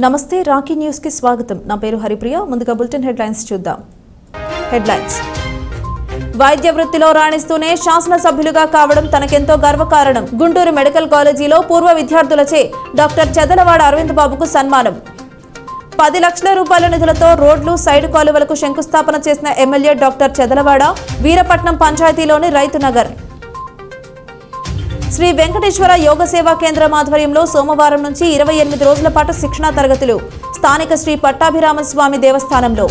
నమస్తే Rocky news కి స్వాగతం. నా పేరు హరిప్రియ. ముందుగా బులెటిన్ హెడ్లైన్స్ చూద్దాం. హెడ్లైన్స్. వైద్య వృత్తిలో రాణిస్తూనే శాసనసభ్యులుగా కావడం తనకెంతో గర్వకారణం. గుంటూరు మెడికల్ కాలేజీలో పూర్వ విద్యార్థులచే డాక్టర్ చెదలవాడ అరవింద్ బాబుకు సన్మానం. 10 లక్షల రూపాయల నిధులతో రోడ్లు, సైడ్ కాలువలకు శంకుస్థాపన చేసిన ఎమ్మెల్యే డాక్టర్ చెదలవాడ. వీరపట్నం పంచాయతీలోని రైతు నగర్. శ్రీ వెంకటేశ్వర యోగ సేవా కేంద్రం ఆధ్వర్యంలో సోమవారం నుంచి 28 రోజుల పాటు శిక్షణా తరగతులు స్థానిక శ్రీ పట్టాభిరామస్వామి దేవస్థానంలో.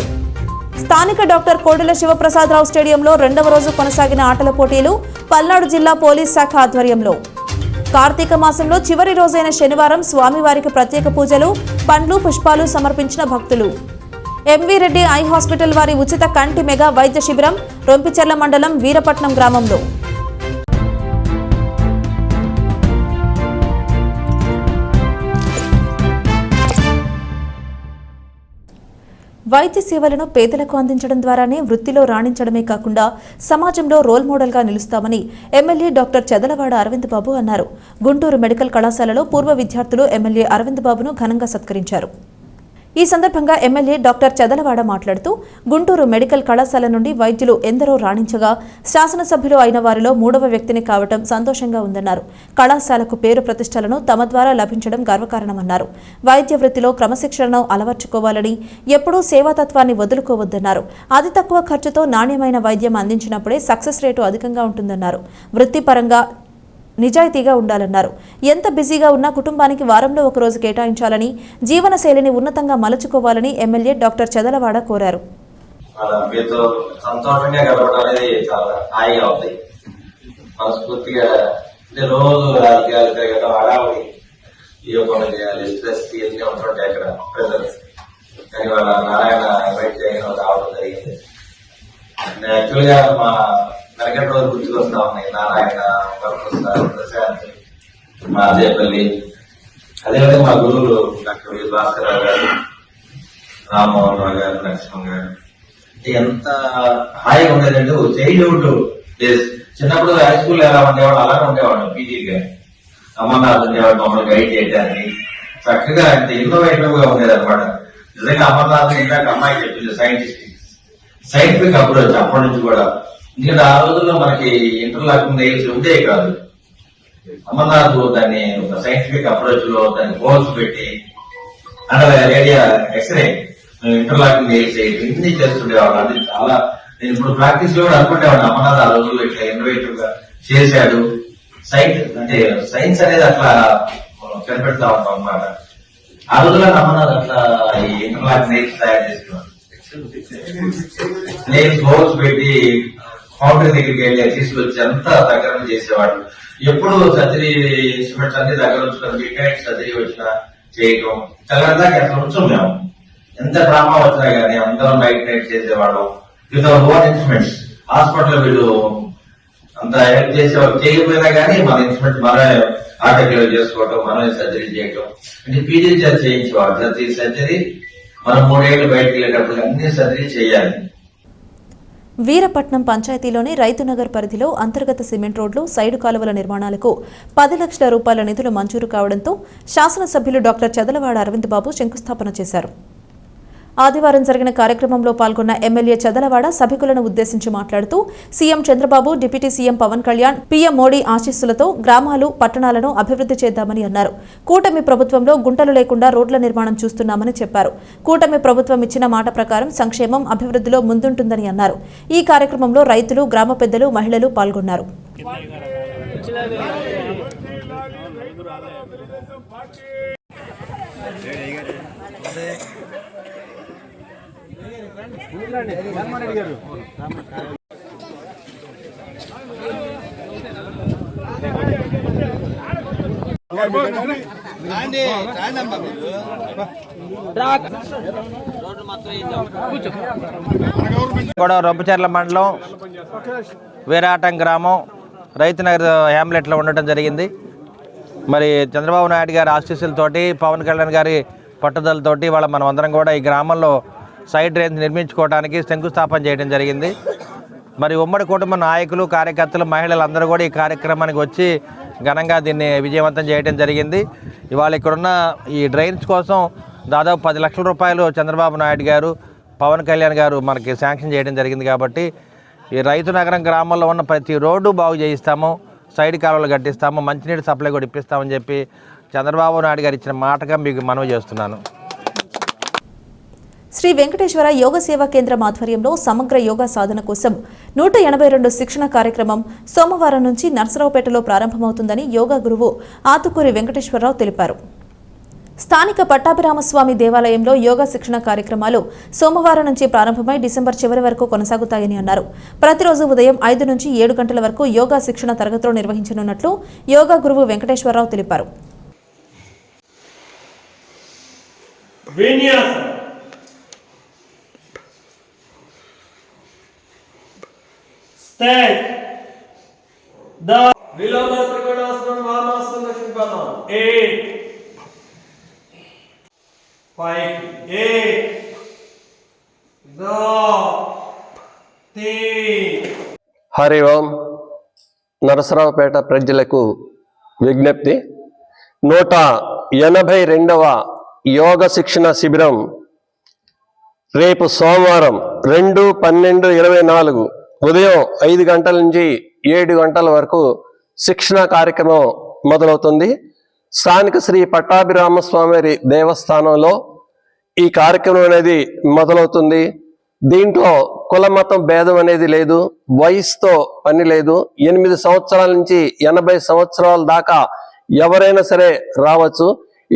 స్థానిక డాక్టర్ కోడెల శివప్రసాదరావు స్టేడియంలో 2వ రోజు కొనసాగిన ఆటల పోటీలు పల్నాడు జిల్లా పోలీస్ శాఖ ఆధ్వర్యంలో. కార్తీక మాసంలో చివరి రోజైన శనివారం స్వామివారికి ప్రత్యేక పూజలు, పండ్లు, పుష్పాలు సమర్పించిన భక్తులు. ఎంవి రెడ్డి ఐ హాస్పిటల్ వారి ఉచిత కంటి మెగా వైద్య శిబిరం రొంపిచెర్ల మండలం వీరపట్నం గ్రామంలో. వైద్య సేవలను పేదలకు అందించడం ద్వారానే వృత్తిలో రాణించడమే కాకుండా సమాజంలో రోల్ మోడల్గా నిలుస్తామని ఎమ్మెల్యే డాక్టర్ చెదలవాడ అరవింద్ బాబు అన్నారు. గుంటూరు మెడికల్ కళాశాలలో పూర్వ విద్యార్థులు ఎమ్మెల్యే అరవింద్ బాబును ఘనంగా సత్కరించారు. ఈ సందర్భంగా ఎమ్మెల్యే డాక్టర్ చెదలవాడ మాట్లాడుతూ గుంటూరు మెడికల్ కళాశాల నుండి వైద్యులు ఎందరో రాణించగా శాసనసభ్యులు అయిన వారిలో 3వ వ్యక్తిని కావటం సంతోషంగా ఉందన్నారు. కళాశాలకు పేరు ప్రతిష్టలను తమ ద్వారా లభించడం గర్వకారణమన్నారు. వైద్య వృత్తిలో క్రమశిక్షణను అలవర్చుకోవాలని, ఎప్పుడూ సేవాతత్వాన్ని వదులుకోవద్దన్నారు. అతి తక్కువ ఖర్చుతో నాణ్యమైన వైద్యం అందించినప్పుడే సక్సెస్ రేటు అధికంగా ఉంటుందన్నారు. వృత్తిపరంగా నిజాయితీగా ఉండాలన్నారు. ఎంత బిజీగా ఉన్నా కుటుంబానికి వారంలో ఒక రోజు కేటాయించాలని, జీవన శైలిని ఉన్నతంగా మలుచుకోవాలని ఎమ్మెల్యే డాక్టర్ చెదలవాడ కోరారు. సంతోషంగా గడపడం అనేది చాలా హాయిగా ఉంది. మనస్ఫూర్తిగా రోజు రాజకీయాలు తిరగడం, హడావుడి, ఏ పనులు చేయాలి, స్ట్రెస్ ఇవన్నీ ఉంటుంటాయి అక్కడ ప్రజలు. కానీ వాళ్ళ నారాయణ ఇన్వైట్ చేయడం రావడం జరిగింది. యాక్చువల్ గా మా వెనకటి రోజు గుర్తుకొస్తా ఉన్నాయి. నారాయణ, ప్రశాంత్, మా అదేపల్లి, అదేవిధంగా మా గురువులు డాక్టర్ వి భాస్కరరావు గారు, రామ్మోహన్ రావు గారు, లక్ష్మణ్ గారు. ఎంత హాయిగా ఉండేదంటే చైల్డ్హుడ్ డేస్. చిన్నప్పుడు హై స్కూల్ ఎలా ఉండేవాడు అలాగే ఉండేవాడు. పీజీ గారు అమర్నాథ్ ఉండేవాడు మమ్మల్ని గైడ్ చేయడానికి. చక్కగా అంటే ఇన్నోవేటివ్ గా ఉండేది అనమాట. నిజంగా అమర్నాథ్ ఇందాక అమ్మాయి చెప్పింది సైంటిఫిక్ అప్రోచ్ అప్పటి నుంచి కూడా. ఎందుకంటే ఆ రోజుల్లో మనకి ఇంటర్లాకింగ్ నెయిల్స్ ఉండే కాదు. అమర్నాథ్ దాన్ని ఒక సైంటిఫిక్ అప్రోచ్ లో దాన్ని హోల్స్ పెట్టి అండర్ రేడియా ఎక్స్రే ఇంటర్లాకింగ్ నెయిల్స్ ఇన్ని చేస్తుండేవాడు. అది చాలా నేను ఇప్పుడు ప్రాక్టీస్ లో కూడా అనుకుంటేవాడు అమర్నాథ్ ఆ రోజుల్లో ఇట్లా ఇన్నోవేటివ్ గా చేశాడు. సైన్స్ అనేది అట్లా కనిపెడతా ఉంటాం అన్నమాట. ఆ రోజుల్లో అమర్నాథ్ అట్లా ఈ ఇంటర్లాకింగ్ నెయిల్స్ తయారు చేస్తున్నాడు. నెయిల్స్ హోల్స్ పెట్టి ఫౌండరీ దగ్గరికి వెళ్ళి తీసుకొచ్చి అంతా దగ్గర చేసేవాడు. ఎప్పుడు సర్జరీ ఇన్స్ట్రుమెంట్స్ అన్ని దగ్గర ఉంచుకొని వీకెండ్ సర్జరీ వచ్చినా చేయటం తెల్లదాకా అట్లా ఉంచం మేము. ఎంత డ్రామా వచ్చినా గానీ అందరం నైట్ చేసేవాడు with our own instruments. Hospital వీళ్ళు అంత హెల్ప్ చేసేవాడు. చేయకపోయినా గానీ మన ఇన్స్ట్రుమెంట్ మనమే ఆటోగ్లో చేసుకోవటం, మనమే సర్జరీ చేయటం. అంటే పీజీ చేయించేవాడు. ప్రతి సర్జరీ మనం 3 ఏళ్ళు బయటకు వెళ్ళేటప్పుడు అన్ని సర్జరీ చేయాలి. వీరపట్నం పంచాయతీలోని రైతు నగర్ పరిధిలో అంతర్గత సిమెంట్ రోడ్లు, సైడు కాలువల నిర్మాణాలకు 10 లక్షల రూపాయల నిధులు మంజూరు కావడంతో శాసనసభ్యులు డాక్టర్ చెదలవాడ అరవింద్ బాబు శంకుస్థాపన చేశారు. ఆదివారం జరిగిన కార్యక్రమంలో పాల్గొన్న ఎమ్మెల్యే చెదలవాడ సభికులను ఉద్దేశించి మాట్లాడుతూ CM Chandrababu, deputy CM Pawan Kalyan, PM Modi ఆశీస్సులతో గ్రామాలు, పట్టణాలను అభివృద్ధి చేద్దామని అన్నారు. కూటమి ప్రభుత్వంలో గుంటలు లేకుండా రోడ్ల నిర్మాణం చూస్తున్నామని చెప్పారు. కూటమి ప్రభుత్వం ఇచ్చిన మాట ప్రకారం సంక్షేమం, అభివృద్ధిలో ముందుంటుందని అన్నారు. ఈ కార్యక్రమంలో రైతులు, గ్రామ పెద్దలు, మహిళలు పాల్గొన్నారు. రొంపిచెర్ల మండలం వీరాటం గ్రామం రైతు నగర్ హ్యామ్లెట్లో ఉండటం జరిగింది. మరి చంద్రబాబు నాయుడు గారి ఆశీస్సులతోటి, పవన్ కళ్యాణ్ గారి పట్టుదలతోటి వాళ్ళ మనం అందరం కూడా ఈ గ్రామంలో సైడ్ డ్రైన్స్ నిర్మించుకోవడానికి శంకుస్థాపన చేయడం జరిగింది. మరి ఉమ్మడి కుటుంబ నాయకులు, కార్యకర్తలు, మహిళలు అందరూ కూడా ఈ కార్యక్రమానికి వచ్చి ఘనంగా దీన్ని విజయవంతం చేయడం జరిగింది. ఇవాళ ఇక్కడున్న ఈ డ్రైన్స్ కోసం దాదాపు 10 లక్షల రూపాయలు చంద్రబాబు నాయుడు గారు, పవన్ కళ్యాణ్ గారు మనకి శాంక్షన్ చేయడం జరిగింది. కాబట్టి ఈ రైతు నగరం గ్రామంలో ఉన్న ప్రతి రోడ్డు బాగు చేయిస్తాము, సైడ్ కాలువలు కట్టిస్తాము, మంచినీటి సప్లై కూడా ఇప్పిస్తామని చెప్పి చంద్రబాబు నాయుడు గారు ఇచ్చిన మాటగా మీకు మనవి చేస్తున్నాను. శ్రీ వెంకటేశ్వర యోగ సేవా కేంద్రం ఆధ్వర్యంలో సమగ్ర యోగా సాధన కోసం 182 శిక్షణ కార్యక్రమం సోమవారం నుంచి నర్సరావుపేటలో ప్రారంభమవుతుందని యోగా గురువు ఆతుకూరి వెంకటేశ్వరరావు తెలిపారు. స్థానిక పట్టాభిరామస్వామి దేవాలయంలో యోగా శిక్షణ కార్యక్రమాలు సోమవారం నుంచి ప్రారంభమై డిసెంబర్ చివరి వరకు కొనసాగుతాయని అన్నారు. ప్రతిరోజు ఉదయం 5 నుంచి 7 గంటల వరకు యోగా శిక్షణ తరగతులు నిర్వహించనున్నట్లు యోగా గురువు వెంకటేశ్వరరావు తెలిపారు. హరి ఓం. నరసరావుపేట ప్రజలకు విజ్ఞప్తి. 182వ యోగ శిక్షణ శిబిరం రేపు సోమవారం 2/12/24 ఉదయం 5 గంటల నుంచి 7 గంటల వరకు శిక్షణ కార్యక్రమం మొదలవుతుంది. స్థానిక శ్రీ పట్టాభిరామస్వామి దేవస్థానంలో ఈ కార్యక్రమం అనేది మొదలవుతుంది. దీంట్లో కుల మతం భేదం అనేది లేదు, వయసుతో పని లేదు. 8 సంవత్సరాల నుంచి 80 సంవత్సరాల దాకా ఎవరైనా సరే రావచ్చు.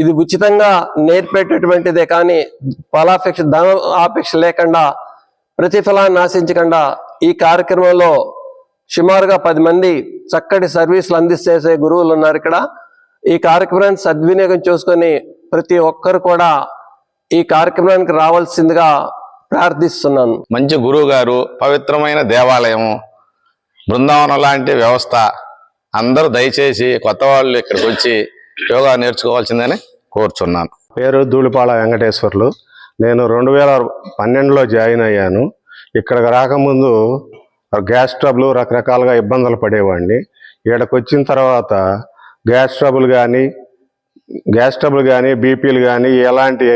ఇది ఉచితంగా నేర్పేటటువంటిదే, కానీ ఫలాపేక్ష ధన ఆపేక్ష లేకుండా, ప్రతిఫలాన్ని ఆశించకుండా ఈ కార్యక్రమంలో సుమారుగా 10 మంది చక్కటి సర్వీసులు అందించేసే గురువులు ఉన్నారు ఇక్కడ. ఈ కార్యక్రమాన్ని సద్వినియోగం చేసుకొని ప్రతి ఒక్కరు కూడా ఈ కార్యక్రమానికి రావాల్సిందిగా ప్రార్థిస్తున్నాను. మంచి గురువు గారు, పవిత్రమైన దేవాలయం, బృందావనం లాంటి వ్యవస్థ. అందరూ దయచేసి కొత్త వాళ్ళు ఇక్కడికి వచ్చి యోగా నేర్చుకోవాల్సిందని కోరుచున్నాను. పేరు ధూళిపాల వెంకటేశ్వర్లు. నేను 2012లో జాయిన్ అయ్యాను. ఇక్కడికి రాకముందు గ్యాస్ ట్రబుల్ రకరకాలుగా ఇబ్బందులు పడేవాడిని. ఇక్కడికి వచ్చిన తర్వాత గ్యాస్ ట్రబుల్ కానీ బీపీలు కానీ ఎలాంటి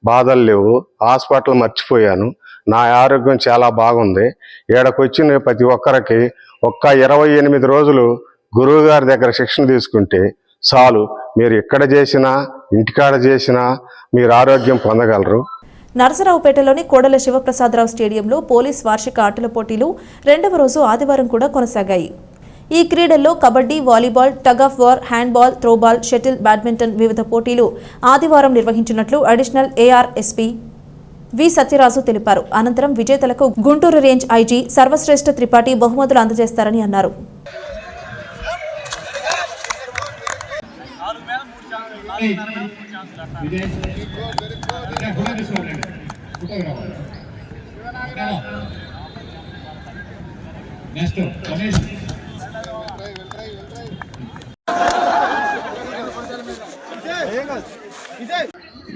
బాధలు లేవు. హాస్పిటల్ మర్చిపోయాను. నా ఆరోగ్యం చాలా బాగుంది. ఇక్కడికి వచ్చిన ప్రతి ఒక్కరికి 28 రోజులు గురువు గారి దగ్గర శిక్షణ తీసుకుంటే చాలు. మీరు ఎక్కడ చేసినా ఇంటికాడ చేసినా మీరు ఆరోగ్యం పొందగలరు. నరసరావుపేటలోని కోడెల శివప్రసాదరావు స్టేడియంలో పోలీస్ వార్షిక ఆటల పోటీలు 2వ రోజు ఆదివారం కూడా కొనసాగాయి. ఈ క్రీడల్లో kabaddi, volleyball, tug of war, handball, throwball, shuttle, badminton వివిధ పోటీలు ఆదివారం నిర్వహించినట్లు అడిషనల్ ఏఆర్ఎస్పీ వి సత్యరాజు తెలిపారు. అనంతరం విజేతలకు గుంటూరు రేంజ్ ఐజీ సర్వశ్రేష్ఠ త్రిపాఠి బహుమతులు అందజేస్తారని అన్నారు.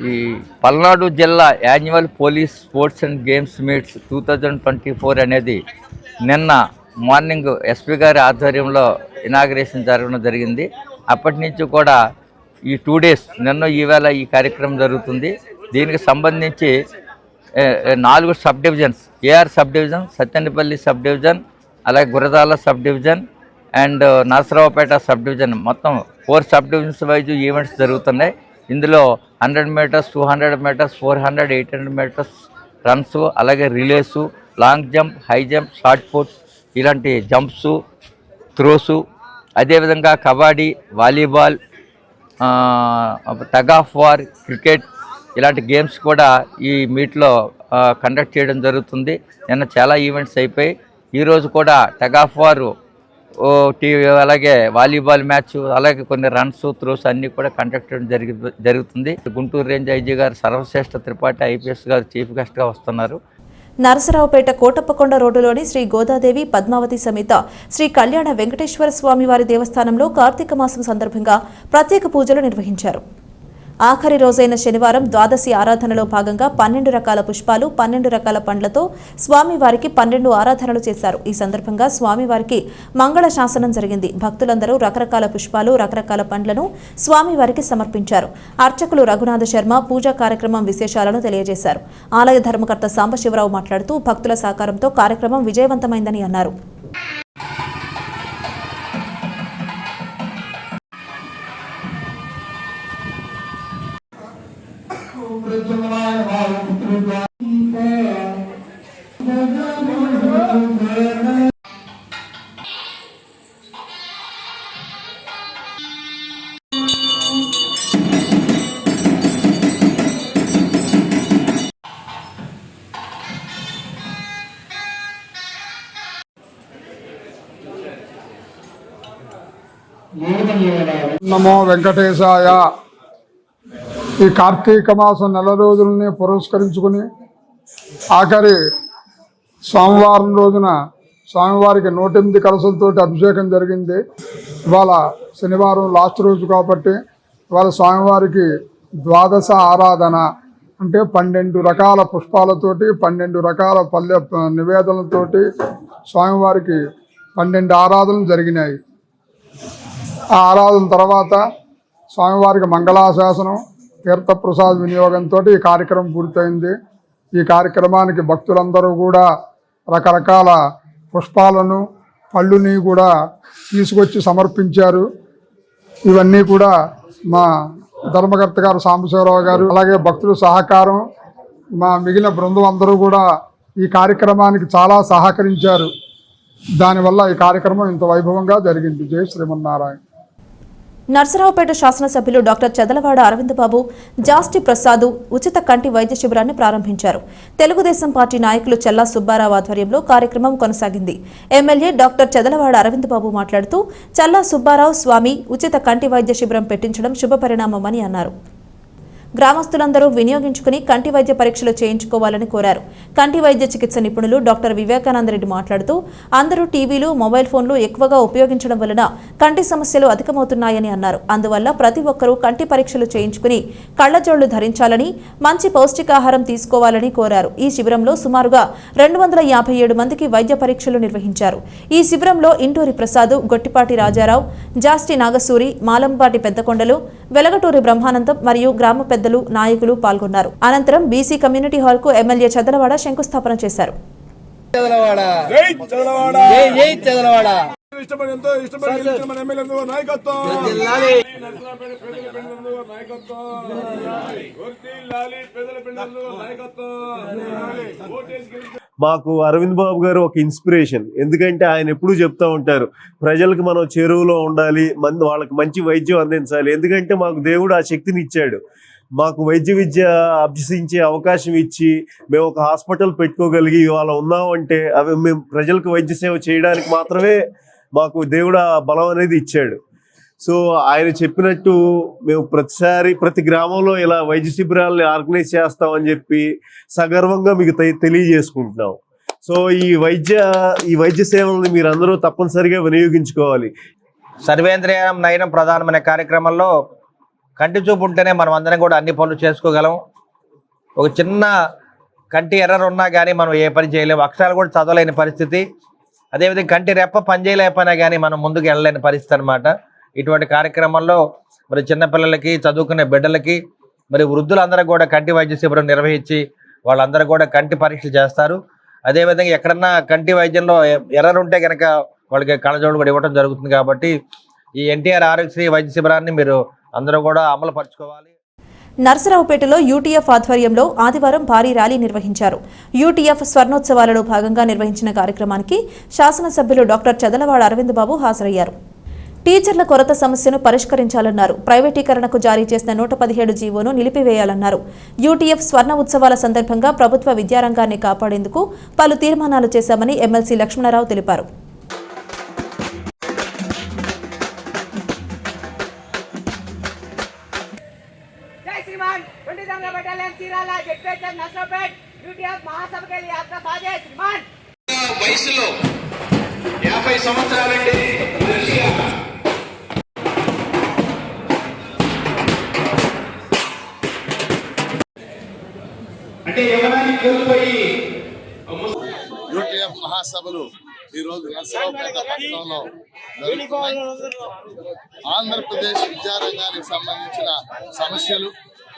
ఈ పల్నాడు జిల్లా annual police sports and games meets 2024 అనేది నిన్న మార్నింగ్ ఎస్పీ గారి ఆధ్వర్యంలో ఇనాగ్రేషన్ జరగడం జరిగింది. అప్పటి నుంచి కూడా ఈ 2 డేస్ నిన్న ఈవేళ ఈ కార్యక్రమం జరుగుతుంది. దీనికి సంబంధించి 4 sub divisions, AR sub division, Sattenapalli sub division, అలాగే Gurajala sub division and Narasaraopet sub division, మొత్తం 4 సబ్ డివిజన్స్ వైజ్ ఈవెంట్స్ జరుగుతున్నాయి. ఇందులో 100 మీటర్స్, 200 మీటర్స్, 400, 800 మీటర్స్ రన్స్, అలాగే relays, long jump, high jump, shot put ఇలాంటి జంప్సు, త్రోసు, అదేవిధంగా kabaddi, volleyball, tug of war, cricket ఇలాంటి games కూడా ఈ మీట్లో కండక్ట్ చేయడం జరుగుతుంది. నిన్న చాలా ఈవెంట్స్ అయిపోయి ఈరోజు కూడా టగ్ ఆఫ్ వార్, అలాగే వాలీబాల్ మ్యాచ్, అలాగే కొన్ని రన్స్, త్రోస్ అన్నీ కూడా కండక్ట్ చేయడం జరుగుతుంది. గుంటూరు రేంజ్ ఐజీ గారు సర్వశ్రేష్ఠ త్రిపాఠి ఐపీఎస్ గారు చీఫ్ గెస్ట్గా వస్తున్నారు. నరసరావుపేట కోటప్పకొండ రోడ్డులోని శ్రీ గోదాదేవి పద్మావతి సమేత శ్రీ కళ్యాణ వెంకటేశ్వర స్వామివారి దేవస్థానంలో కార్తీక మాసం సందర్భంగా ప్రత్యేక పూజలు నిర్వహించారు. ఆఖరి రోజైన శనివారం ద్వాదశి ఆరాధనలో భాగంగా 12 రకాల పుష్పాలు 12 రకాల పండ్లతో స్వామివారికి 12 ఆరాధనలు చేశారు. ఈ సందర్భంగా స్వామివారికి మంగళ శాసనం జరిగింది. భక్తులందరూ రకరకాల పుష్పాలు రకరకాల పండ్లను స్వామివారికి సమర్పించారు. అర్చకులు రఘునాథ శర్మ పూజా కార్యక్రమం విశేషాలను తెలియజేశారు. ఆలయ ధర్మకర్త సాంబశివరావు మాట్లాడుతూ భక్తుల సహకారంతో కార్యక్రమం విజయవంతమైందని అన్నారు. నమో వెంకటేశాయ. ఈ కార్తీక మాసం నెల రోజులని పురస్కరించుకుని ఆఖరి సోమవారం రోజున స్వామివారికి 108 కలశలతో అభిషేకం జరిగింది. ఇవాళ శనివారం లాస్ట్ రోజు కాబట్టి ఇవాళ స్వామివారికి ద్వాదశ ఆరాధన అంటే 12 రకాల పుష్పాలతోటి 12 రకాల పల్లె నివేదనలతోటి స్వామివారికి 12 ఆరాధనలు జరిగినాయి. ఆ ఆరాధన తర్వాత స్వామివారికి మంగళాశాసనం తీర్థప్రసాద వినియోగంతో ఈ కార్యక్రమం పూర్తయింది. ఈ కార్యక్రమానికి భక్తులందరూ కూడా రకరకాల పుష్పాలను పళ్ళుని కూడా తీసుకొచ్చి సమర్పించారు. ఇవన్నీ కూడా మా ధర్మకర్త గారు సాంబశివరావు గారు అలాగే భక్తుల సహకారం మా మిగిలిన బృందం అందరూ కూడా ఈ కార్యక్రమానికి చాలా సహకరించారు. దానివల్ల ఈ కార్యక్రమం ఇంత వైభవంగా జరిగింది. జై శ్రీమన్నారాయణ. నర్సరావుపేట శాసనసభ్యులు డాక్టర్ చదలవాడ అరవింద్ బాబు జాస్టి ప్రసాద్ ఉచిత కంటి వైద్య శిబిరాన్ని ప్రారంభించారు. తెలుగుదేశం పార్టీ నాయకులు చెల్లా సుబ్బారావు ఆధ్వర్యంలో కార్యక్రమం కొనసాగింది. ఎమ్మెల్యే డాక్టర్ చదలవాడ అరవింద్ బాబు మాట్లాడుతూ చెల్లా సుబ్బారావు స్వామి ఉచిత కంటి వైద్య శిబిరం పెట్టించడం శుభపరిణామమని అన్నారు. గ్రామస్తులందరూ వినియోగించుకుని కంటి వైద్య పరీక్షలు చేయించుకోవాలని కోరారు. కంటి వైద్య చికిత్స నిపుణులు డాక్టర్ వివేకానందరెడ్డి మాట్లాడుతూ అందరూ టీవీలు మొబైల్ ఫోన్లు ఎక్కువగా ఉపయోగించడం వలన కంటి సమస్యలు అధికమవుతున్నాయని అన్నారు. అందువల్ల ప్రతి ఒక్కరూ కంటి పరీక్షలు చేయించుకుని కళ్లజోళ్లు ధరించాలని మంచి పౌష్టికాహారం తీసుకోవాలని కోరారు. ఈ శిబిరంలో సుమారుగా 257 మందికి వైద్య పరీక్షలు నిర్వహించారు. ఈ శిబిరంలో ఇంటూరి ప్రసాద్, గొట్టిపాటి రాజారావు, జాస్టి నాగసూరి, మాలంపాటి పెద్దకొండలు, వెలగటూరి బ్రహ్మానందం మరియు గ్రామ పెద్దలు నాయకులు పాల్గొన్నారు. అనంతరం బీసీ కమ్యూనిటీ హాల్ కు ఎమ్మెల్యే చదలవాడ శంకుస్థాపన చేశారు. మాకు అరవింద్ బాబు గారు ఒక ఇన్స్పిరేషన్. ఎందుకంటే ఆయన ఎప్పుడూ చెప్తా ఉంటారు ప్రజలకు మనం చెరువులో ఉండాలి, వాళ్ళకి మంచి వైద్యం అందించాలి. ఎందుకంటే మాకు దేవుడు ఆ శక్తిని ఇచ్చాడు. మాకు వైద్య విద్య అభ్యసించే అవకాశం ఇచ్చి మేము ఒక హాస్పిటల్ పెట్టుకోగలిగి ఇవాళ ఉన్నామంటే అవి మేము ప్రజలకు వైద్య సేవ చేయడానికి మాత్రమే మాకు దేవుడు ఆ బలం అనేది ఇచ్చాడు. సో ఆయన చెప్పినట్టు మేము ప్రతి గ్రామంలో ఇలా వైద్య శిబిరాలని ఆర్గనైజ్ చేస్తామని చెప్పి సగర్వంగా మీకు తెలియజేసుకుంటున్నాం. సో ఈ వైద్య సేవలను మీరు అందరూ తప్పనిసరిగా వినియోగించుకోవాలి. సర్వేంద్రియం నయనం ప్రధానమైన కార్యక్రమంలో కంటి చూపు ఉంటేనే మనం అందరం కూడా అన్ని పనులు చేసుకోగలం. ఒక చిన్న కంటి ఎర్రర్ ఉన్నా కానీ మనం ఏ పని చేయలేము, అక్షరాలు కూడా చదవలేని పరిస్థితి. అదేవిధంగా కంటి రెప్ప పని చేయలేకపోయినా కానీ మనం ముందుకు వెళ్ళలేని పరిస్థితి అనమాట. ఇటువంటి కార్యక్రమంలో మరి చిన్నపిల్లలకి, చదువుకునే బిడ్డలకి, మరి వృద్ధులందరూ కూడా కంటి వైద్య శిబిరం నిర్వహించి వాళ్ళందరూ కూడా కంటి పరీక్షలు చేస్తారు. అదేవిధంగా ఎక్కడన్నా కంటి వైద్యంలో ఎర్రర్ ఉంటే కనుక వాళ్ళకి కళ్ళజోడు కూడా ఇవ్వడం జరుగుతుంది. కాబట్టి ఈ ఎన్టీఆర్ ఆరోగ్యశ్రీ వైద్య శిబిరాన్ని మీరు అందరూ కూడా అమలు పరచుకోవాలి. నర్సరావుపేటలో యూటీఎఫ్ ఆధ్వర్యంలో ఆదివారం భారీ ర్యాలీ నిర్వహించారు. యూటీఎఫ్ స్వర్ణోత్సవాలలో భాగంగా నిర్వహించిన కార్యక్రమానికి శాసనసభ్యులు డాక్టర్ చదలవాడ అరవింద్ బాబు హాజరయ్యారు. టీచర్ల కొరత సమస్యను పరిష్కరించాలన్నారు. ప్రైవేటీకరణకు జారీ చేసిన 117 జీవోను నిలిపివేయాలన్నారు. యూటీఎఫ్ స్వర్ణ ఉత్సవాల సందర్భంగా ప్రభుత్వ విద్యారంగాన్ని కాపాడేందుకు పలు తీర్మానాలు చేశామని ఎమ్మెల్సీ లక్ష్మణరావు తెలిపారు. వయసులో 50 సంవత్సరాలండి. కోల్పోయి యూటీఎఫ్ మహాసభలు ఈరోజు నర్సరావుపేట పట్టణంలో జరుగుతున్నాయి. ఆంధ్రప్రదేశ్ విద్యారంగానికి సంబంధించిన సమస్యలు,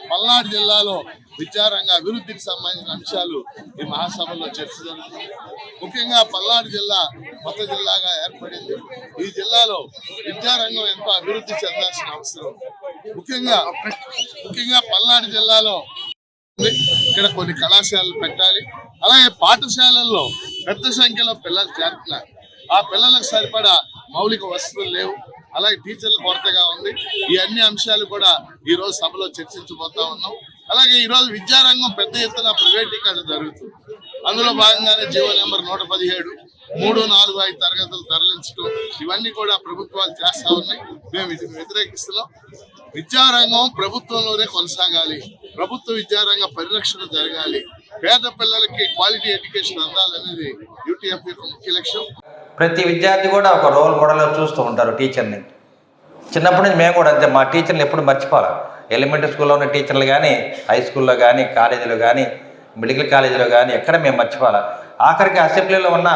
పల్నాడు జిల్లాలో విద్యారంగ అభివృద్ధికి సంబంధించిన అంశాలు ఈ మహాసభలో చర్చ జరుగుతుంది. ముఖ్యంగా పల్నాడు జిల్లా కొత్త జిల్లాగా ఏర్పడింది. ఈ జిల్లాలో విద్యారంగం ఎంతో అభివృద్ధి చెందాల్సిన అవసరం. ముఖ్యంగా పల్నాడు జిల్లాలో ఇక్కడ కొన్ని కళాశాలలు పెట్టాలి. అలాగే పాఠశాలల్లో పెద్ద సంఖ్యలో పిల్లలు చేరుతున్నారు. ఆ పిల్లలకు సరిపడా మౌలిక వసతులు లేవు. అలాగే టీచర్ల కొరతగా ఉంది. ఈ అన్ని అంశాలు కూడా ఈ రోజు సభలో చర్చించబోతా ఉన్నాం. అలాగే ఈ రోజు విద్యారంగం పెద్ద ఎత్తున ప్రైవేటీకరణ జరుగుతుంది. అందులో భాగంగానే జీవో నెంబర్ 117 3, 4, 5 తరగతులు తరలించడం ఇవన్నీ కూడా ప్రభుత్వాలు చేస్తా ఉన్నాయి. మేము వీటిని వ్యతిరేకిస్తున్నాం. విద్యారంగం ప్రభుత్వంలోనే కొనసాగాలి. ప్రభుత్వ విద్యారంగ పరిరక్షణ జరగాలి. పేద పిల్లలకి క్వాలిటీ ఎడ్యుకేషన్ అందాలనేది యూటీఎఫ్ యొక్క ముఖ్య లక్ష్యం. ప్రతి విద్యార్థి కూడా ఒక రోల్ మోడల్గా చూస్తూ ఉంటారు టీచర్ని. చిన్నప్పటి నుంచి మేము కూడా అంతే. మా టీచర్ని ఎప్పుడు మర్చిపోవాలి. ఎలిమెంటరీ స్కూల్లో ఉన్న టీచర్లు కానీ, హై స్కూల్లో కానీ, కాలేజీలో కానీ, మెడికల్ కాలేజీలో కానీ ఎక్కడ మేము మర్చిపోవాలి. ఆఖరికి అసెంబ్లీలో ఉన్న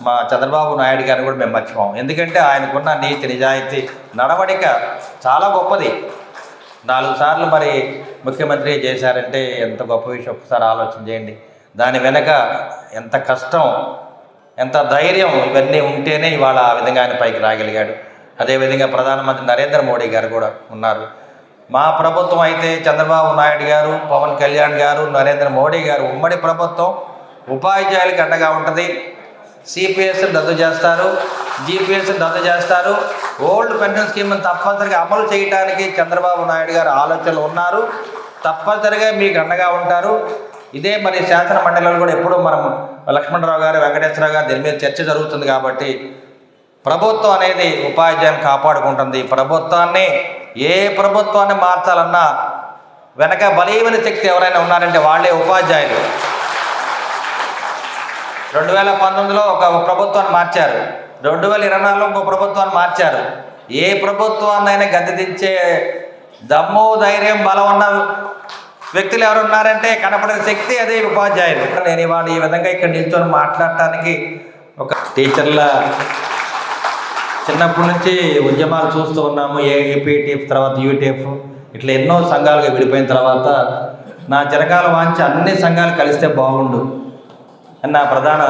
మా చంద్రబాబు నాయుడు గారిని కూడా మేము మర్చిపోం. ఎందుకంటే ఆయనకున్న నీతి, నిజాయితీ, నడవడిక చాలా గొప్పది. 4 సార్లు మరి ముఖ్యమంత్రి చేశారంటే ఎంత గొప్ప విషయం ఒకసారి ఆలోచన చేయండి. దాని వెనక ఎంత కష్టం, ఎంత ధైర్యం ఇవన్నీ ఉంటేనే ఇవాళ ఆ విధంగా ఆయన పైకి రాగలిగాడు. అదేవిధంగా ప్రధానమంత్రి నరేంద్ర మోడీ గారు కూడా ఉన్నారు. మా ప్రభుత్వం అయితే చంద్రబాబు నాయుడు గారు, పవన్ కళ్యాణ్ గారు, నరేంద్ర మోడీ గారు ఉమ్మడి ప్రభుత్వం ఉపాధ్యాయులకు అండగా ఉంటుంది. సిపిఎస్ రద్దు చేస్తారు, జిపిఎస్ రద్దు చేస్తారు. ఓల్డ్ పెన్షన్ స్కీమ్ని తప్పనిసరిగా అమలు చేయడానికి చంద్రబాబు నాయుడు గారు ఆలోచనలు ఉన్నారు. తప్పనిసరిగా మీకు అండగా ఉంటారు. ఇదే మరి శాసన మండలిలో కూడా ఎప్పుడూ మనం లక్ష్మణరావు గారు, వెంకటేశ్వరరావు గారు దీని మీద చర్చ జరుగుతుంది. కాబట్టి ప్రభుత్వం అనేది ఉపాధ్యాయులను కాపాడుకుంటుంది. ప్రభుత్వాన్ని ఏ ప్రభుత్వాన్ని మార్చాలన్నా వెనక బలీయమైన శక్తి ఎవరైనా ఉన్నారంటే వాళ్ళే ఉపాధ్యాయులు. 2019లో ఒక ప్రభుత్వాన్ని మార్చారు, 2024లో ఇంకో ప్రభుత్వాన్ని మార్చారు. ఏ ప్రభుత్వాన్నైనా గద్దెదించే దమ్ము, ధైర్యం, బలం ఉన్న వ్యక్తులు ఎవరు ఉన్నారంటే కనపడే శక్తి అదే ఉపాధ్యాయులు. నేను ఇవాళ ఈ విధంగా ఇక్కడ నిల్చొని మాట్లాడటానికి ఒక టీచర్ల చిన్నప్పటి నుంచి ఉద్యమాలు చూస్తూ ఉన్నాము. ఏపీటీఎఫ్ తర్వాత యూటీఎఫ్ ఇట్లా ఎన్నో సంఘాలుగా విడిపోయిన తర్వాత నా చిరకాల వాంఛ అన్ని సంఘాలు కలిస్తే బాగుండు అని నా ప్రధాన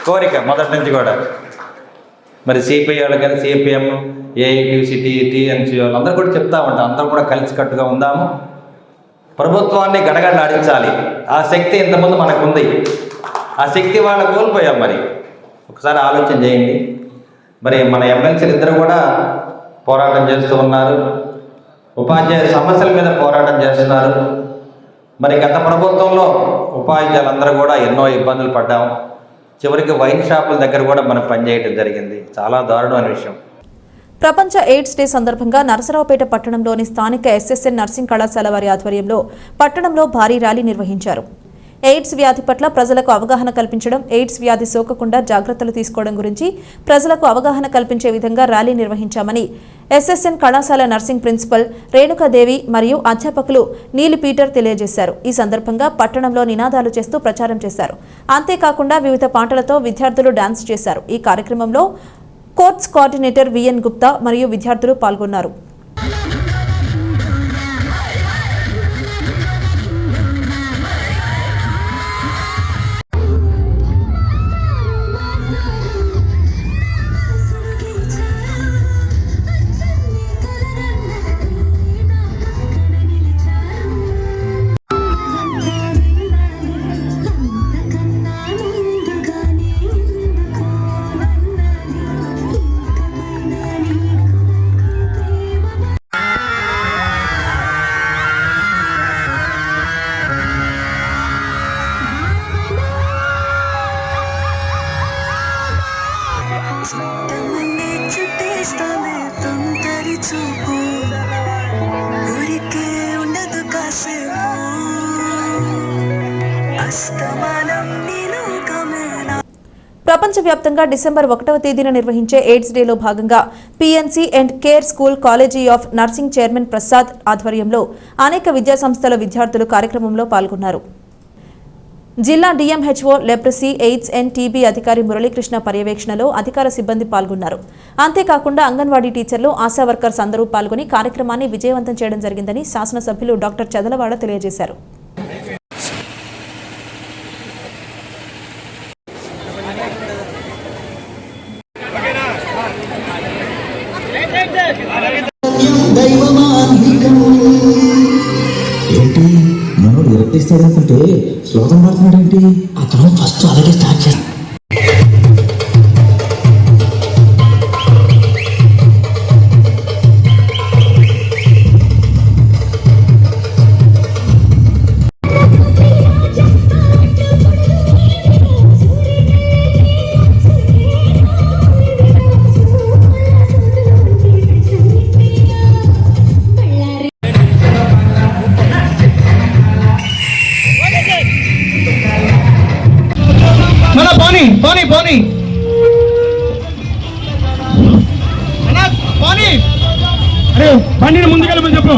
కోరిక మొదటి నుంచి కూడా. మరి సిపిఐ వాళ్ళు కానీ, సిపిఎం, ఏఐటీసీ, టీఎన్సీ వాళ్ళు అందరూ కూడా చెప్తా ఉంటాం, అందరూ కూడా కలిసికట్టుగా ఉందాము, ప్రభుత్వాన్ని గడగడలాడించాలి. ఆ శక్తి ఇంతకుముందు మనకుంది, ఆ శక్తి వాళ్ళు కోల్పోయాం. మరి ఒకసారి ఆలోచన చేయండి. మరి మన ఎమ్మెల్సీలు ఇద్దరు కూడా పోరాటం చేస్తూ ఉన్నారు, ఉపాధ్యాయ సమస్యల మీద పోరాటం చేస్తున్నారు. మరి గత ప్రభుత్వంలో ఉపాధ్యాయులందరూ కూడా ఎన్నో ఇబ్బందులు పడ్డాము. చివరికి వైన్ షాపుల దగ్గర కూడా మనం పనిచేయడం జరిగింది. చాలా దారుణమైన విషయం. ప్రపంచ ఎయిడ్స్ డే సందర్భంగా నరసరావుపేట పట్టణంలోని స్థానిక ఎస్ఎస్ఎన్ నర్సింగ్ కళాశాల వారి ఆధ్వర్యంలో పట్టణంలో భారీ ర్యాలీ నిర్వహించారు. ఎయిడ్స్ వ్యాధి పట్ల ప్రజలకు అవగాహన కల్పించడం, ఎయిడ్స్ వ్యాధి సోకకుండా జాగ్రత్తలు తీసుకోవడం గురించి ప్రజలకు అవగాహన కల్పించే విధంగా ర్యాలీ నిర్వహించామని ఎస్ఎస్ఎన్ కళాశాల నర్సింగ్ ప్రిన్సిపల్ రేణుకాదేవి మరియు అధ్యాపకులు నీలి పీటర్ తెలియజేశారు. ఈ సందర్భంగా పట్టణంలో నినాదాలు చేస్తూ ప్రచారం చేశారు. అంతేకాకుండా వివిధ పాటలతో విద్యార్థులు డాన్స్ చేశారు. ఈ కార్యక్రమంలో కోర్ట్స్ కోఆర్డినేటర్ విఎన్ గుప్తా మరియు విద్యార్థులు పాల్గొన్నారు. ప్రపంచవ్యాప్తంగా డిసెంబర్ 1వ తేదీన నిర్వహించే ఎయిడ్స్ డేలో భాగంగా PNC and care school college of nursing chairman Prasad ఆధ్వర్యంలో అనేక విద్యాసంస్థల విద్యార్థులు కార్యక్రమంలో పాల్గొన్నారు. జిల్లా DMHO leprosy, AIDS and TB అధికారి మురళీకృష్ణ పర్యవేక్షణలో అధికార సిబ్బంది పాల్గొన్నారు. అంతేకాకుండా అంగన్వాడీ టీచర్లు, ఆశా వర్కర్స్ అందరూ పాల్గొని కార్యక్రమాన్ని విజయవంతం చేయడం జరిగిందని శాసనసభ్యులు డాక్టర్ చదలవాడ తెలియజేశారు. ఏంటి మనోడు విరక్తిస్తాడనుకుంటే శ్లోకం పాడుతున్నాడు ఏంటి? అతను ఫస్ట్ అలాగే స్టార్ట్ చేస్తాడు. బండిని ముందుకెళ్ళమని చెప్పు.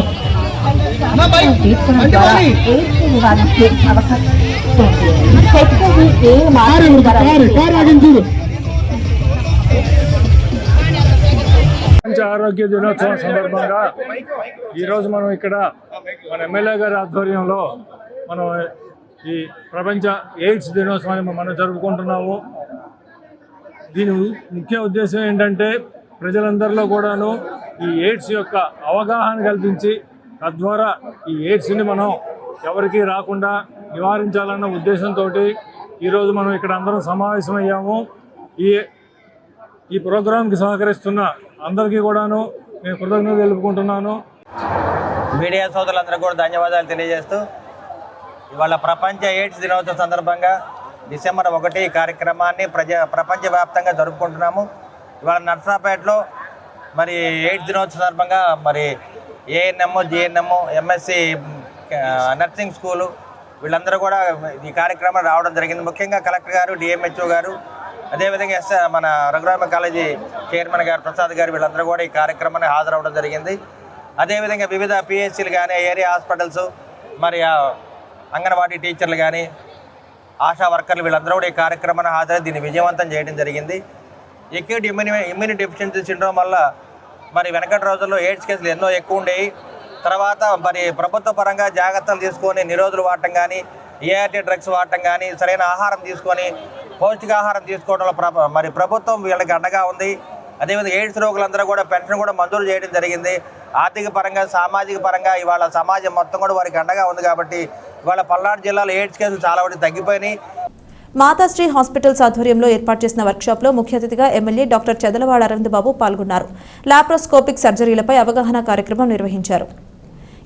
ప్రపంచ ఆరోగ్య దినోత్సవం సందర్భంగా ఈరోజు మనం ఇక్కడ మన ఎమ్మెల్యే గారి ఆధ్వర్యంలో మనం ఈ ప్రపంచ ఎయిడ్స్ దినోత్సవాన్ని మనం జరుపుకుంటున్నాము. దీని ముఖ్య ఉద్దేశం ఏంటంటే ప్రజలందరిలో కూడాను ఈ ఎయిడ్స్ యొక్క అవగాహన కల్పించి తద్వారా ఈ ఎయిడ్స్ని మనం ఎవరికీ రాకుండా నివారించాలన్న ఉద్దేశంతో ఈరోజు మనం ఇక్కడ అందరం సమావేశమయ్యాము. ఈ ప్రోగ్రాంకి సహకరిస్తున్న అందరికీ కూడాను నేను కృతజ్ఞతలు తెలుపుకుంటున్నాను. మీడియా సోదరులందరూ కూడా ధన్యవాదాలు తెలియజేస్తూ ఇవాళ ప్రపంచ ఎయిడ్స్ దినోత్సవం సందర్భంగా డిసెంబర్ 1 ఈ కార్యక్రమాన్ని ప్రపంచవ్యాప్తంగా జరుపుకుంటున్నాము. ఇవాళ నర్సరాపేటలో మరి ఎయిడ్స్ దినోత్సవం సందర్భంగా మరి ANM, GNM, MSc nursing school వీళ్ళందరూ కూడా ఈ కార్యక్రమం రావడం జరిగింది. ముఖ్యంగా కలెక్టర్ గారు, డిఎంహెచ్ఓ గారు, అదేవిధంగా మన రఘురామ కాలేజీ చైర్మన్ గారు ప్రసాద్ గారు వీళ్ళందరూ కూడా ఈ కార్యక్రమానికి హాజరవడం జరిగింది. అదేవిధంగా వివిధ పిహెచ్సీలు కానీ, ఏరియా హాస్పిటల్స్, మరి అంగన్వాడీ టీచర్లు కానీ, ఆశా వర్కర్లు వీళ్ళందరూ కూడా ఈ కార్యక్రమాన్ని హాజరై దీన్ని విజయవంతం చేయడం జరిగింది. ఎక్యూట్ ఇమ్యూనిటీ డెఫిషియన్సీ సిండ్రోమ్ వల్ల మరి వెనకటి రోజుల్లో ఎయిడ్స్ కేసులు ఎన్నో ఎక్కువ ఉండేవి. తర్వాత మరి ప్రభుత్వ పరంగా జాగ్రత్తలు తీసుకొని నిరోధులు వాడటం కానీ, ఏఆర్టీ డ్రగ్స్ వాడటం కానీ, సరైన ఆహారం తీసుకొని పౌష్టికాహారం తీసుకోవడంలో మరి ప్రభుత్వం వీళ్ళకి అండగా ఉంది. అదేవిధంగా ఎయిడ్స్ రోగులందరూ కూడా పెన్షన్ కూడా మంజూరు చేయడం జరిగింది. ఆర్థిక పరంగా, సామాజిక పరంగా ఇవాళ సమాజం మొత్తం కూడా వారికి అండగా ఉంది. కాబట్టి ఇవాళ పల్నాడు జిల్లాలో ఎయిడ్స్ కేసులు చాలా వరకు తగ్గిపోయినాయి. మాతాశ్రీ హాస్పిటల్స్ ఆధ్వర్యంలో ఏర్పాటు చేసిన వర్క్షాప్లో ముఖ్య అతిథిగా ఎమ్మెల్యే డాక్టర్ చదలవాడ అరవింద్ బాబు పాల్గొన్నారు. లాప్రోస్కోపిక్ సర్జరీలపై అవగాహన కార్యక్రమం నిర్వహించారు.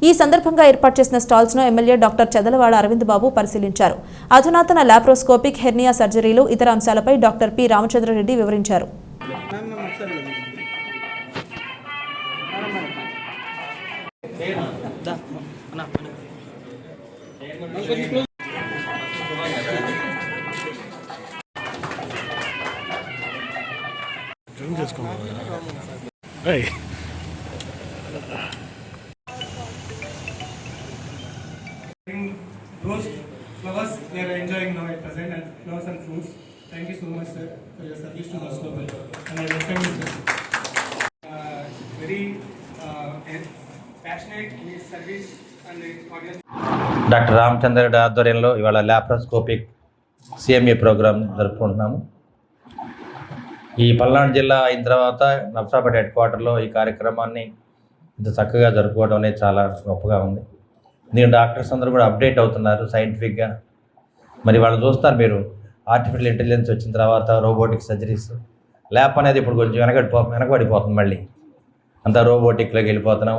ఈ సందర్భంగా ఏర్పాటు చేసిన స్టాల్స్ను ఎమ్మెల్యే డాక్టర్ చదలవాడ అరవింద్ బాబు పరిశీలించారు. అధునాతన లాప్రోస్కోపిక్ హెర్నియా సర్జరీలు, ఇతర అంశాలపై డాక్టర్ పి రామచంద్రారెడ్డి వివరించారు. Those flowers they are enjoying now at present, and flowers and fruits. Thank you so much, sir, for your service to Moscow, and I welcome you, sir. Very passionate in his service and his audience. Doctor Ramachandra Reddy ఆధ్వర్యంలో ఇవాళ laparoscopic CMA programme జరుపుకుంటున్నాము. ఈ పల్నాడు జిల్లా అయిన తర్వాత Narsapeta head క్వార్టర్లో ఈ కార్యక్రమాన్ని ఇంత చక్కగా జరుపుకోవడం అనేది చాలా గొప్పగా ఉంది. దీని డాక్టర్స్ అందరూ కూడా అప్డేట్ అవుతున్నారు సైంటిఫిక్గా. మరి వాళ్ళు చూస్తారు, మీరు ఆర్టిఫిషియల్ ఇంటెలిజెన్స్ వచ్చిన తర్వాత రోబోటిక్ సర్జరీస్, ల్యాబ్ అనేది ఇప్పుడు కొంచెం వెనకబడిపోతుంది. మళ్ళీ అంతా రోబోటిక్లోకి వెళ్ళిపోతున్నాం.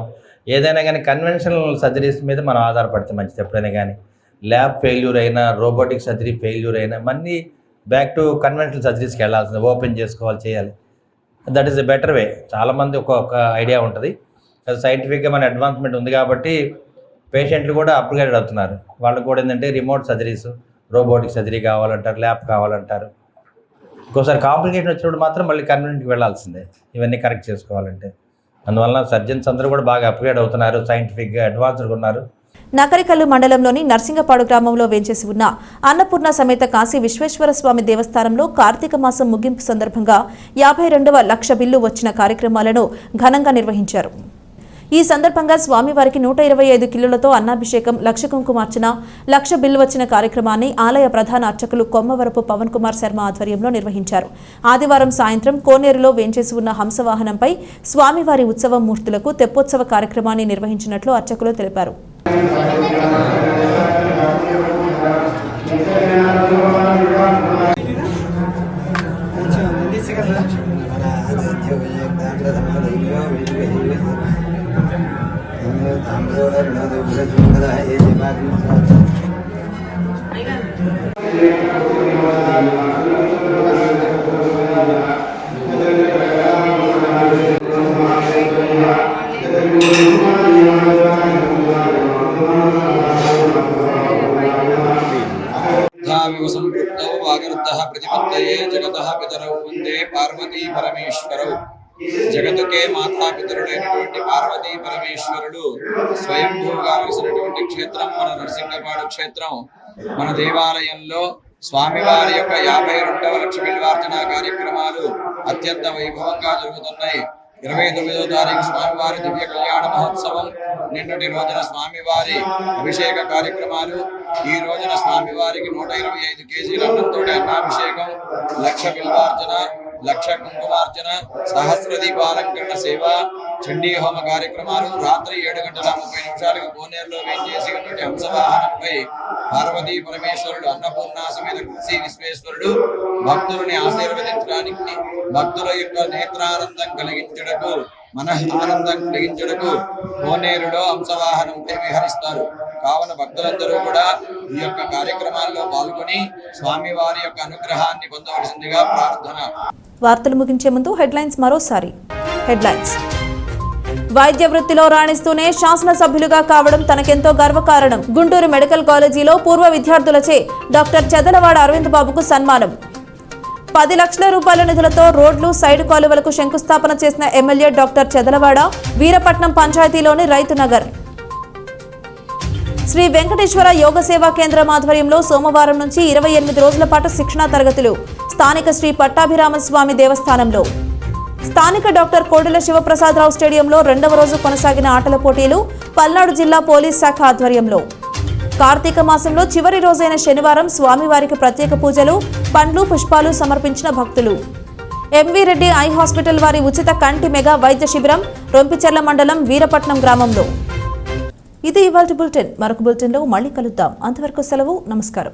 ఏదైనా కానీ కన్వెన్షనల్ సర్జరీస్ మీద మనం ఆధారపడితే మంచిది. ఎప్పుడైనా కానీ ల్యాబ్ ఫెయిల్యూర్ అయినా, రోబోటిక్ సర్జరీ ఫెయిల్యూర్ అయినా మళ్ళీ బ్యాక్ టు కన్వెన్షనల్ సర్జరీస్కి వెళ్ళాల్సింది. ఓపెన్ చేసుకోవాలి, చేయాలి. That is a better way. చాలామంది ఒక్కొక్క ఐడియా ఉంటుంది. సైంటిఫిక్గా మన అడ్వాన్స్మెంట్ ఉంది కాబట్టి పేషెంట్లు కూడా అప్గ్రేడ్ అవుతున్నారు. వాళ్ళకు కూడా ఏంటంటే రిమోట్ సర్జరీస్, రోబోటిక్ సర్జరీ కావాలంటారు, ల్యాబ్ కావాలంటారు. ఇంకోసారి కాంప్లికేషన్ వచ్చినప్పుడు మాత్రం మళ్ళీ కన్వెంట్కి వెళ్ళాల్సిందే ఇవన్నీ కరెక్ట్ చేసుకోవాలంటే. అందువల్ల సర్జన్స్ అందరూ కూడా బాగా అప్గ్రేడ్ అవుతున్నారు, సైంటిఫిక్గా అడ్వాన్స్డ్గా ఉన్నారు. నకరికల్లు మండలంలోని నర్సింగపాడు గ్రామంలో వేంచేసి ఉన్న అన్నపూర్ణ సమేత కాశీ విశ్వేశ్వర స్వామి దేవస్థానంలో కార్తీక మాసం ముగింపు సందర్భంగా 52వ లక్ష బిల్లు వచ్చిన కార్యక్రమాలను ఘనంగా నిర్వహించారు. ఈ సందర్భంగా స్వామివారికి 125 కిలోలతో అన్నాభిషేకం, లక్ష కుంకుమార్చన, లక్ష బిల్లు వచ్చిన కార్యక్రమాన్ని ఆలయ ప్రధాన అర్చకులు కొమ్మవరపు పవన్ కుమార్ శర్మ ఆధ్వర్యంలో నిర్వహించారు. ఆదివారం సాయంత్రం కోనేరులో వేంచేసి ఉన్న హంసవాహనంపై స్వామివారి ఉత్సవ మూర్తులకు తెప్పోత్సవ కార్యక్రమాన్ని నిర్వహించినట్లు అర్చకులు తెలిపారు. సంపృక్తౌ వాగర్ధః ప్రతిపత్తయే జగతః పితరౌ వందే పార్వతీ పరమేశ్వరౌ. జగతుకే మాతాపితరుడైనటువంటి పార్వతీ పరమేశ్వరుడు స్వయంభూగా వెలిసినటువంటి క్షేత్రం మన నరసింగపాడు క్షేత్రం. మన దేవాలయంలో స్వామివారి యొక్క 52వ లక్ష బిల్వార్చన కార్యక్రమాలు అత్యంత వైభవంగా జరుగుతున్నాయి. 29వ తారీఖు స్వామివారి దివ్య కళ్యాణ మహోత్సవం, నిన్నటి రోజున స్వామివారి అభిషేక కార్యక్రమాలు, ఈ రోజున స్వామివారికి 125 కేజీల అన్నంతో అన్నాభిషేకం, లక్ష బిల్వార్చన, లక్ష కుంకుమార్చన, సహస్ర దీపాలంకరణ సేవ, చండీ హోమ కార్యక్రమాలు. రాత్రి 7:30 కోనేరులో వేంచేసి ఉన్నటువంటి హంసవాహనంపై పార్వతీ పరమేశ్వరుడు అన్నపూర్ణ సమేత కాశీ విశ్వేశ్వరుడు భక్తులని ఆశీర్వదించడానికి, భక్తుల యొక్క నేత్రానందం కలిగించడకు, మనఃఆనందం కలిగించడకు కోనేరులో హంసవాహనంపై విహరిస్తారు. కావున భక్తులందరూ కూడా ఈ యొక్క కార్యక్రమాల్లో పాల్గొని స్వామివారి యొక్క అనుగ్రహాన్ని పొందవలసిందిగా ప్రార్థన. వార్తలు ముగించే ముందు హెడ్లైన్స్ మరోసారి. హెడ్లైన్స్: వైద్య వృత్తిలో రాణిస్తూనే శాసనసభ్యులుగా కావడం తనకెంతో గర్వకారణం. గుంటూరు మెడికల్ కాలేజీలో పూర్వ విద్యార్థులచే డాక్టర్ చెదలవాడ అరవింద్ బాబుకు సన్మానం. 10 లక్షల రూపాయల నిధులతో రోడ్లు, సైడ్ కాలువలకు శంకుస్థాపన చేసిన ఎమ్మెల్యే డాక్టర్ చెదలవాడ. వీరపట్నం పంచాయతీలోని రైతు నగర్. శ్రీ వెంకటేశ్వర యోగ సేవా కేంద్రం ఆధ్వర్యంలో సోమవారం నుంచి 28 రోజుల పాటు శిక్షణా తరగతులు స్థానిక శ్రీ పట్టాభిరామస్వామి దేవస్థానంలో. స్థానిక డాక్టర్ కోడెల శివప్రసాదరావు స్టేడియంలో 2వ రోజు కొనసాగిన ఆటల పోటీలు పల్నాడు జిల్లా పోలీస్ శాఖ ఆధ్వర్యంలో. కార్తీక మాసంలో చివరి రోజైన శనివారం స్వామివారికి ప్రత్యేక పూజలు, పండ్లు, పుష్పాలు సమర్పించిన భక్తులు. ఎంవి రెడ్డి ఐ హాస్పిటల్ వారి ఉచిత కంటి మెగా వైద్య శిబిరం రొంపిచెర్ల మండలం వీరపట్నం గ్రామంలో. ఇది ఇవాల్టి బులెటిన్. మరొక బులెటిన్లో మళ్ళీ కలుద్దాం. అంతవరకు సెలవు. నమస్కారం.